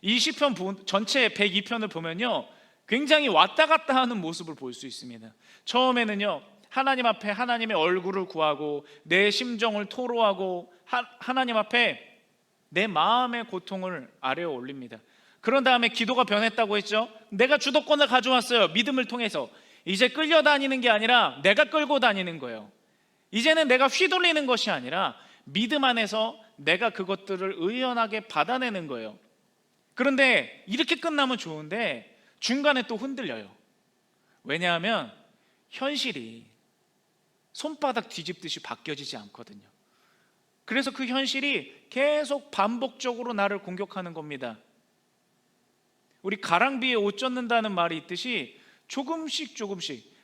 이 시편 전체 102편을 보면요, 굉장히 왔다 갔다 하는 모습을 볼 수 있습니다. 처음에는요, 하나님 앞에 하나님의 얼굴을 구하고 내 심정을 토로하고 하나님 앞에 내 마음의 고통을 아래에 올립니다. 그런 다음에 기도가 변했다고 했죠. 내가 주도권을 가져왔어요. 믿음을 통해서. 이제 끌려다니는 게 아니라 내가 끌고 다니는 거예요. 이제는 내가 휘둘리는 것이 아니라 믿음 안에서 내가 그것들을 의연하게 받아내는 거예요. 그런데 이렇게 끝나면 좋은데 중간에 또 흔들려요. 왜냐하면 현실이 손바닥 뒤집듯이 바뀌어지지 않거든요. 그래서 그 현실이 계속 반복적으로 나를 공격하는 겁니다. 우리 가랑비에 옷 젖는다는 말이 있듯이 조금씩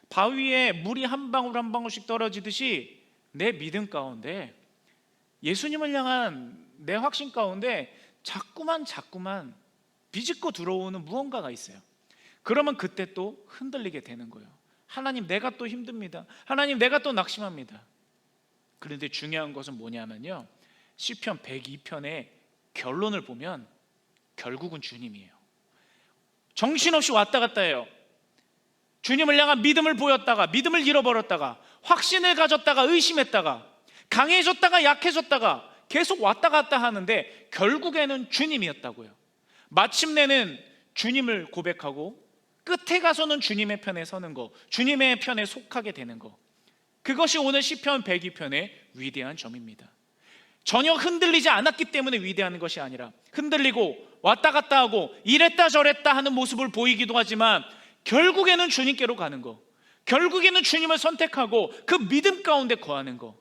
바위에 물이 한 방울 한 방울씩 떨어지듯이 내 믿음 가운데, 예수님을 향한 내 확신 가운데 자꾸만 비집고 들어오는 무언가가 있어요. 그러면 그때 또 흔들리게 되는 거예요. 하나님, 내가 또 힘듭니다. 하나님, 내가 또 낙심합니다. 그런데 중요한 것은 뭐냐면요, 시편 102편의 결론을 보면 결국은 주님이에요. 정신없이 왔다 갔다 해요. 주님을 향한 믿음을 보였다가 믿음을 잃어버렸다가, 확신을 가졌다가 의심했다가, 강해졌다가 약해졌다가 계속 왔다 갔다 하는데 결국에는 주님이었다고요. 마침내는 주님을 고백하고 끝에 가서는 주님의 편에 서는 거, 주님의 편에 속하게 되는 거, 그것이 오늘 시편 102편의 위대한 점입니다. 전혀 흔들리지 않았기 때문에 위대한 것이 아니라, 흔들리고 왔다 갔다 하고 이랬다 저랬다 하는 모습을 보이기도 하지만 결국에는 주님께로 가는 거, 결국에는 주님을 선택하고 그 믿음 가운데 거하는 거,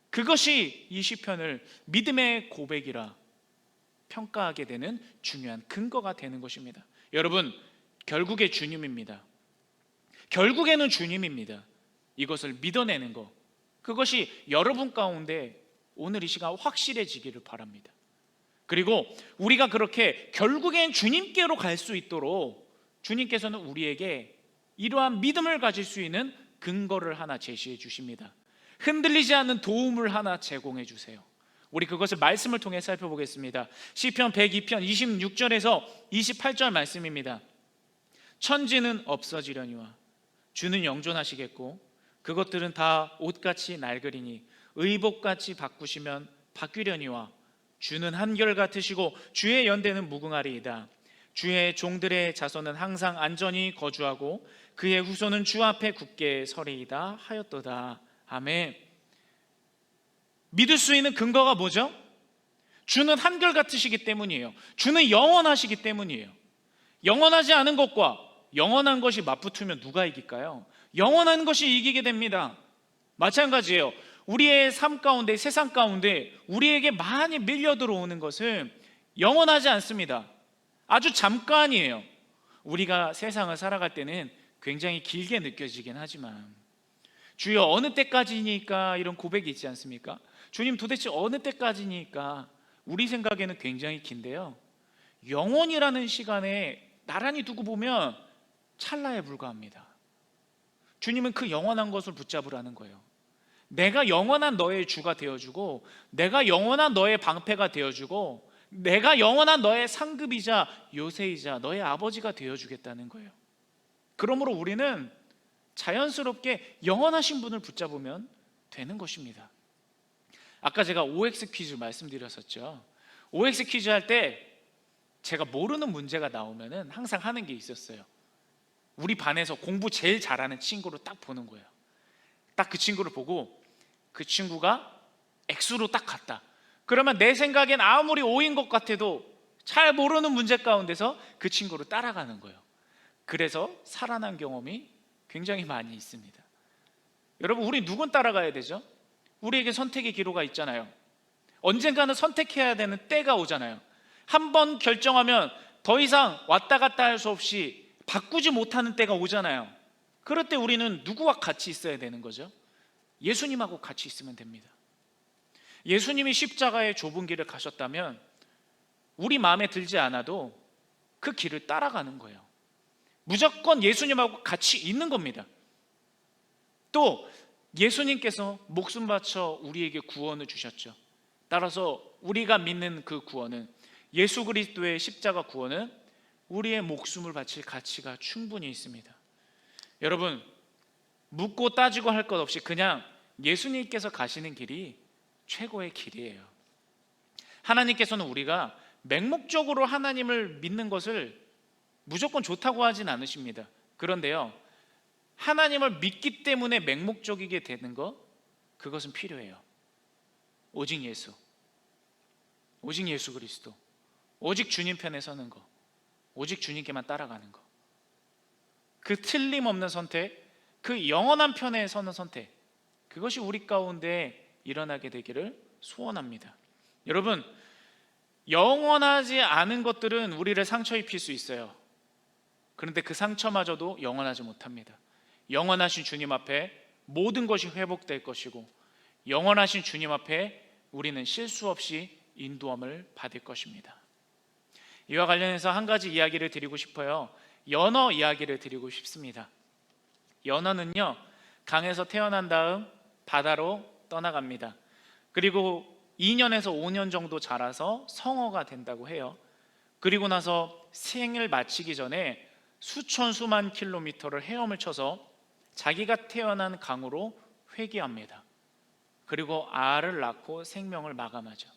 그것이 이 시편을 믿음의 고백이라 평가하게 되는 중요한 근거가 되는 것입니다. 여러분, 결국에 주님입니다. 결국에는 주님입니다. 이것을 믿어내는 것, 그것이 여러분 가운데 오늘 이 시간 확실해지기를 바랍니다. 그리고 우리가 그렇게 결국엔 주님께로 갈 수 있도록 주님께서는 우리에게 이러한 믿음을 가질 수 있는 근거를 하나 제시해 주십니다. 흔들리지 않는 도움을 하나 제공해 주세요. 우리 그것을 말씀을 통해 살펴보겠습니다. 시편 102편 26절에서 28절 말씀입니다. 천지는 없어지려니와 주는 영존하시겠고 그것들은 다 옷같이 낡으리니 의복같이 바꾸시면 바뀌려니와 주는 한결같으시고 주의 연대는 무궁하리이다. 주의 종들의 자손은 항상 안전히 거주하고 그의 후손은 주 앞에 굳게 서리이다 하였도다. 아멘. 믿을 수 있는 근거가 뭐죠? 주는 한결같으시기 때문이에요. 주는 영원하시기 때문이에요. 영원하지 않은 것과 영원한 것이 맞붙으면 누가 이길까요? 영원한 것이 이기게 됩니다. 마찬가지예요. 우리의 삶 가운데, 세상 가운데 우리에게 많이 밀려 들어오는 것은 영원하지 않습니다. 아주 잠깐이에요. 우리가 세상을 살아갈 때는 굉장히 길게 느껴지긴 하지만, 주여 어느 때까지니까, 이런 고백이 있지 않습니까? 주님 도대체 어느 때까지니까, 우리 생각에는 굉장히 긴데요, 영원이라는 시간에 나란히 두고 보면 찰나에 불과합니다. 주님은 그 영원한 것을 붙잡으라는 거예요. 내가 영원한 너의 주가 되어주고, 내가 영원한 너의 방패가 되어주고, 내가 영원한 너의 상급이자 요새이자 너의 아버지가 되어주겠다는 거예요. 그러므로 우리는 자연스럽게 영원하신 분을 붙잡으면 되는 것입니다. 아까 제가 OX 퀴즈 말씀드렸었죠. OX 퀴즈 할 때 제가 모르는 문제가 나오면은 항상 하는 게 있었어요. 우리 반에서 공부 제일 잘하는 친구를 딱 보는 거예요. 딱 그 친구를 보고 그 친구가 X로 딱 갔다. 그러면 내 생각엔 아무리 O인 것 같아도 잘 모르는 문제 가운데서 그 친구를 따라가는 거예요. 그래서 살아난 경험이 굉장히 많이 있습니다. 여러분, 우리 누군 따라가야 되죠? 우리에게 선택의 기로가 있잖아요. 언젠가는 선택해야 되는 때가 오잖아요. 한 번 결정하면 더 이상 왔다 갔다 할 수 없이 바꾸지 못하는 때가 오잖아요. 그럴 때 우리는 누구와 같이 있어야 되는 거죠? 예수님하고 같이 있으면 됩니다. 예수님이 십자가의 좁은 길을 가셨다면 우리 마음에 들지 않아도 그 길을 따라가는 거예요. 무조건 예수님하고 같이 있는 겁니다. 또 예수님께서 목숨 바쳐 우리에게 구원을 주셨죠. 따라서 우리가 믿는 그 구원은, 예수 그리스도의 십자가 구원은 우리의 목숨을 바칠 가치가 충분히 있습니다. 여러분, 묻고 따지고 할 것 없이 그냥 예수님께서 가시는 길이 최고의 길이에요. 하나님께서는 우리가 맹목적으로 하나님을 믿는 것을 무조건 좋다고 하진 않으십니다. 그런데요, 하나님을 믿기 때문에 맹목적이게 되는 것, 그것은 필요해요. 오직 예수, 오직 예수 그리스도, 오직 주님 편에 서는 것, 오직 주님께만 따라가는 것, 그 틀림없는 선택, 그 영원한 편에 서는 선택, 그것이 우리 가운데 일어나게 되기를 소원합니다. 여러분, 영원하지 않은 것들은 우리를 상처 입힐 수 있어요. 그런데 그 상처마저도 영원하지 못합니다. 영원하신 주님 앞에 모든 것이 회복될 것이고, 영원하신 주님 앞에 우리는 실수 없이 인도함을 받을 것입니다. 이와 관련해서 한 가지 이야기를 드리고 싶어요. 연어 이야기를 드리고 싶습니다. 연어는요, 강에서 태어난 다음 바다로 떠나갑니다. 그리고 2년에서 5년 정도 자라서 성어가 된다고 해요. 그리고 나서 생을 마치기 전에 수천 수만 킬로미터를 헤엄을 쳐서 자기가 태어난 강으로 회귀합니다. 그리고 알을 낳고 생명을 마감하죠.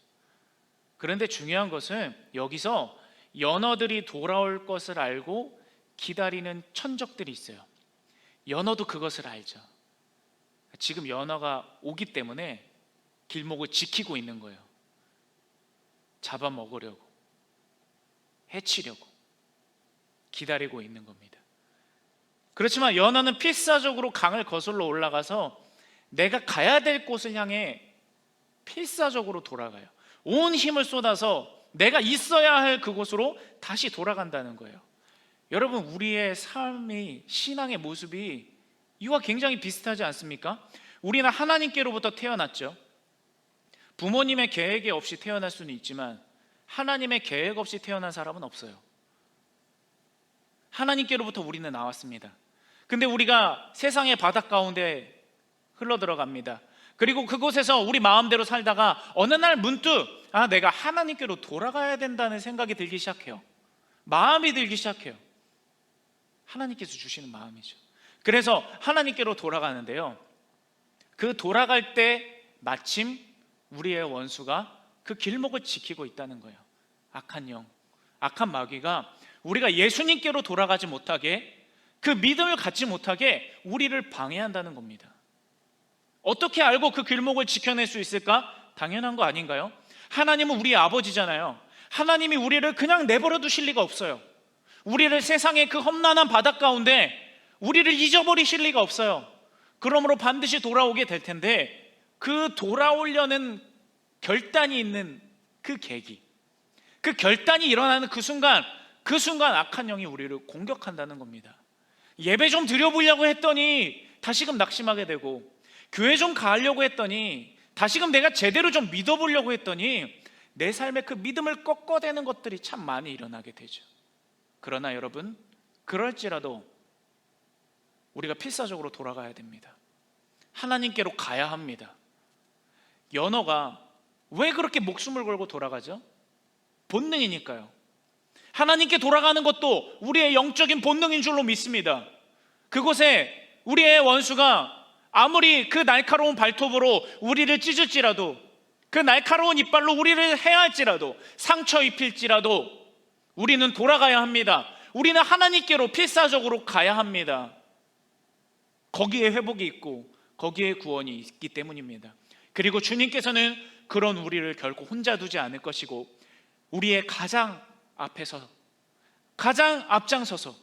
그런데 중요한 것은 여기서 연어들이 돌아올 것을 알고 기다리는 천적들이 있어요. 연어도 그것을 알죠. 지금 연어가 오기 때문에 길목을 지키고 있는 거예요. 잡아먹으려고, 해치려고 기다리고 있는 겁니다. 그렇지만 연어는 필사적으로 강을 거슬러 올라가서 내가 가야 될 곳을 향해 필사적으로 돌아가요. 온 힘을 쏟아서 내가 있어야 할 그곳으로 다시 돌아간다는 거예요. 여러분, 우리의 삶이, 신앙의 모습이 이와 굉장히 비슷하지 않습니까? 우리는 하나님께로부터 태어났죠. 부모님의 계획 없이 태어날 수는 있지만 하나님의 계획 없이 태어난 사람은 없어요. 하나님께로부터 우리는 나왔습니다. 근데 우리가 세상의 바닥 가운데 흘러들어갑니다. 그리고 그곳에서 우리 마음대로 살다가 어느 날 문득 내가 하나님께로 돌아가야 된다는 생각이 들기 시작해요. 마음이 들기 시작해요. 하나님께서 주시는 마음이죠. 그래서 하나님께로 돌아가는데요, 그 돌아갈 때 마침 우리의 원수가 그 길목을 지키고 있다는 거예요. 악한 영, 악한 마귀가 우리가 예수님께로 돌아가지 못하게, 그 믿음을 갖지 못하게 우리를 방해한다는 겁니다. 어떻게 알고 그 길목을 지켜낼 수 있을까? 당연한 거 아닌가요? 하나님은 우리의 아버지잖아요. 하나님이 우리를 그냥 내버려 두실 리가 없어요. 우리를 세상의 그 험난한 바닥 가운데 우리를 잊어버리실 리가 없어요. 그러므로 반드시 돌아오게 될 텐데, 그 돌아오려는 결단이 있는 그 계기, 그 결단이 일어나는 그 순간 악한 영이 우리를 공격한다는 겁니다. 예배 좀 드려보려고 했더니 다시금 낙심하게 되고, 교회 좀 가려고 했더니 다시금 내가 제대로 좀 믿어보려고 했더니 내 삶에 그 믿음을 꺾어대는 것들이 참 많이 일어나게 되죠. 그러나 여러분, 그럴지라도 우리가 필사적으로 돌아가야 됩니다. 하나님께로 가야 합니다. 연어가 왜 그렇게 목숨을 걸고 돌아가죠? 본능이니까요. 하나님께 돌아가는 것도 우리의 영적인 본능인 줄로 믿습니다. 그곳에 우리의 원수가 아무리 그 날카로운 발톱으로 우리를 찢을지라도, 그 날카로운 이빨로 우리를 해할지라도, 상처 입힐지라도 우리는 돌아가야 합니다. 우리는 하나님께로 필사적으로 가야 합니다. 거기에 회복이 있고 거기에 구원이 있기 때문입니다. 그리고 주님께서는 그런 우리를 결코 혼자 두지 않을 것이고, 우리의 가장 앞에서, 가장 앞장서서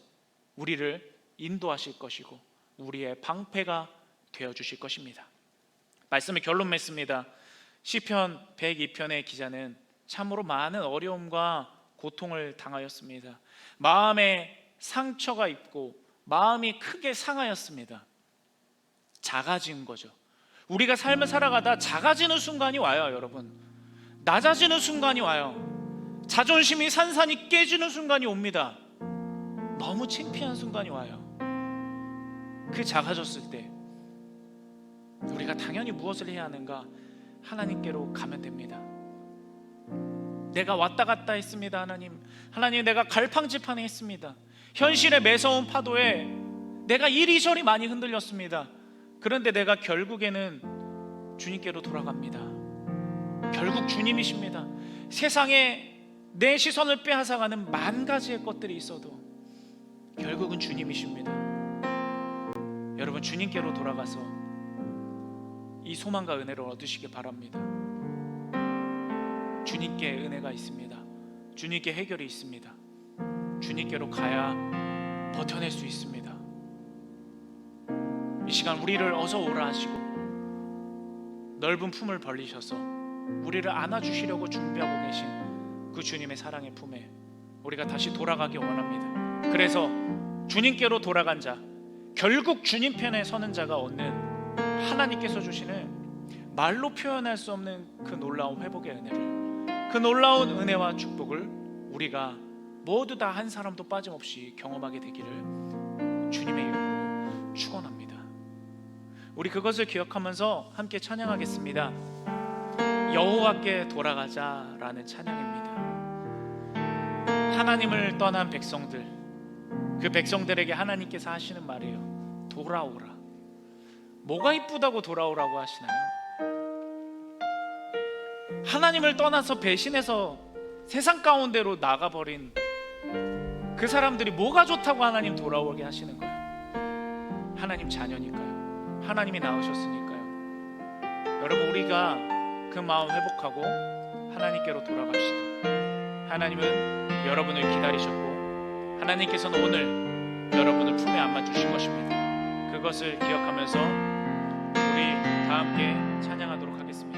우리를 인도하실 것이고 우리의 방패가 되어주실 것입니다. 말씀을 결론 맺습니다. 시편 102편의 기자는 참으로 많은 어려움과 고통을 당하였습니다. 마음에 상처가 있고 마음이 크게 상하였습니다. 작아진 거죠. 우리가 삶을 살아가다 작아지는 순간이 와요, 여러분. 낮아지는 순간이 와요. 자존심이 산산이 깨지는 순간이 옵니다. 너무 창피한 순간이 와요. 그 작아졌을 때 우리가 당연히 무엇을 해야 하는가? 하나님께로 가면 됩니다. 내가 왔다 갔다 했습니다. 하나님, 내가 갈팡질팡 했습니다. 현실의 매서운 파도에 내가 이리저리 많이 흔들렸습니다. 그런데 내가 결국에는 주님께로 돌아갑니다. 결국 주님이십니다. 세상에 내 시선을 빼앗아가는 만 가지의 것들이 있어도 결국은 주님이십니다. 여러분, 주님께로 돌아가서 이 소망과 은혜를 얻으시기 바랍니다. 주님께 은혜가 있습니다. 주님께 해결이 있습니다. 주님께로 가야 버텨낼 수 있습니다. 이 시간 우리를 어서 오라 하시고 넓은 품을 벌리셔서 우리를 안아주시려고 준비하고 계신 그 주님의 사랑의 품에 우리가 다시 돌아가기 원합니다. 그래서 주님께로 돌아간 자, 결국 주님 편에 서는 자가 얻는 하나님께서 주시는 말로 표현할 수 없는 그 놀라운 회복의 은혜를, 그 놀라운 은혜와 축복을 우리가 모두 다 한 사람도 빠짐없이 경험하게 되기를 주님의 이름으로 축원합니다. 우리 그것을 기억하면서 함께 찬양하겠습니다. 여호와께 돌아가자라는 찬양입니다. 하나님을 떠난 백성들, 그 백성들에게 하나님께서 하시는 말이에요. 돌아오라. 뭐가 이쁘다고 돌아오라고 하시나요? 하나님을 떠나서 배신해서 세상 가운데로 나가버린 그 사람들이 뭐가 좋다고 하나님 돌아오게 하시는 거예요? 하나님 자녀니까요. 하나님이 낳으셨으니까요. 여러분, 우리가 그 마음 회복하고 하나님께로 돌아갑시다. 하나님은 여러분을 기다리셨고 하나님께서는 오늘 여러분을 품에 안아 주실 것입니다. 그것을 기억하면서 우리 다 함께 찬양하도록 하겠습니다.